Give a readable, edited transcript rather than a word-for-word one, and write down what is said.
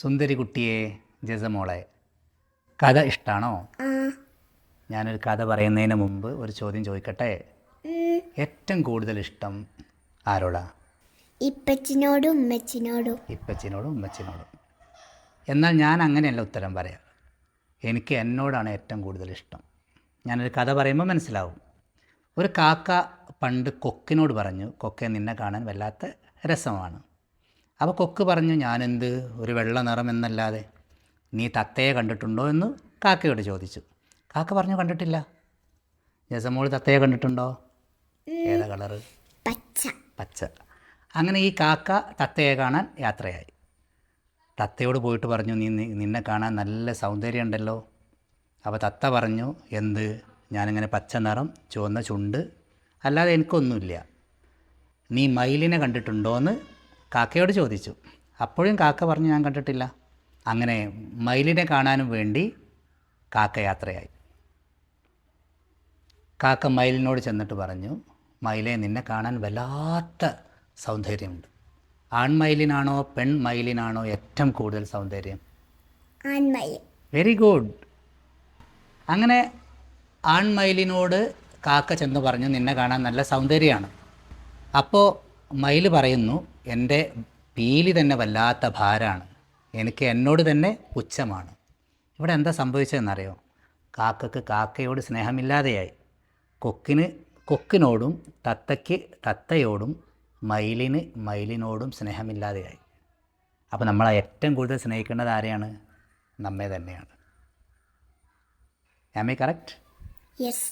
സുന്ദരി കുട്ടിയെ ജസമോളെ, കഥ ഇഷ്ടമാണോ? ഞാനൊരു കഥ പറയുന്നതിന് മുമ്പ് ഒരു ചോദ്യം ചോദിക്കട്ടെ? ഏറ്റവും കൂടുതൽ ഇഷ്ടം ആരോടാ? ഇപ്പച്ചിനോടും ഉമ്മച്ചിനോടും. ഇപ്പച്ചിനോടും ഉമ്മച്ചിനോടും. എന്നാൽ ഞാൻ അങ്ങനെയല്ല ഉത്തരം പറയാം. എനിക്ക് എന്നോടാണ് ഏറ്റവും കൂടുതൽ ഇഷ്ടം. ഞാനൊരു കഥ പറയുമ്പോൾ മനസ്സിലാവും. ഒരു കാക്ക പണ്ട് കൊക്കിനോട് പറഞ്ഞു, കൊക്കെ നിന്നെ കാണാൻ വല്ലാത്ത രസമാണ്. അപ്പോൾ കൊക്ക് പറഞ്ഞു, ഞാനെന്ത് ഒരു വെള്ള നിറം എന്നല്ലാതെ, നീ തത്തയെ കണ്ടിട്ടുണ്ടോ എന്ന് കാക്കയോട് ചോദിച്ചു. കാക്ക പറഞ്ഞു, കണ്ടിട്ടില്ല. ജസമോൾ തത്തയെ കണ്ടിട്ടുണ്ടോ? ഏതാ കളറ്? പച്ച. പച്ച. അങ്ങനെ ഈ കാക്ക തത്തയെ കാണാൻ യാത്രയായി. തത്തയോട് പോയിട്ട് പറഞ്ഞു, നിന്നെ കാണാൻ നല്ല സൗന്ദര്യമുണ്ടല്ലോ. അപ്പോൾ തത്ത പറഞ്ഞു, എന്ത്, ഞാനിങ്ങനെ പച്ച നിറം, ചുവന്ന ചുണ്ട്, അല്ലാതെ എനിക്കൊന്നുമില്ല. നീ മയിലിനെ കണ്ടിട്ടുണ്ടോ എന്ന് കാക്കയോട് ചോദിച്ചു. അപ്പോഴും കാക്ക പറഞ്ഞു, ഞാൻ കണ്ടിട്ടില്ല. അങ്ങനെ മയിലിനെ കാണാനും വേണ്ടി കാക്ക യാത്രയായി. കാക്ക മയിലിനോട് ചെന്നിട്ട് പറഞ്ഞു, മയിലെ, നിന്നെ കാണാൻ വല്ലാത്ത സൗന്ദര്യമുണ്ട്. ആൺമയിലിനാണോ പെൺമയിലിനാണോ ഏറ്റവും കൂടുതൽ സൗന്ദര്യം? ആൺമയിൽ. Very good. അങ്ങനെ ആൺമയിലിനോട് കാക്ക ചെന്ന് പറഞ്ഞു, നിന്നെ കാണാൻ നല്ല സൗന്ദര്യമാണ്. അപ്പോൾ മയിൽ പറയുന്നു, എൻ്റെ പീലി തന്നെ വല്ലാത്ത ഭാരമാണ്, എനിക്ക് എന്നോട് തന്നെ പുച്ഛമാണ്. ഇവിടെ എന്താ സംഭവിച്ചതെന്നറിയോ? കാക്കയ്ക്ക് കാക്കയോട് സ്നേഹമില്ലാതെയായി. കൊക്കിനോടും തത്തയ്ക്ക് തത്തയോടും മയിലിന് മയിലിനോടും സ്നേഹമില്ലാതെയായി. അപ്പോൾ നമ്മളെ ഏറ്റവും കൂടുതൽ സ്നേഹിക്കേണ്ടത് ആരെയാണ്? നമ്മെ തന്നെയാണ്. Am I correct? യെസ്.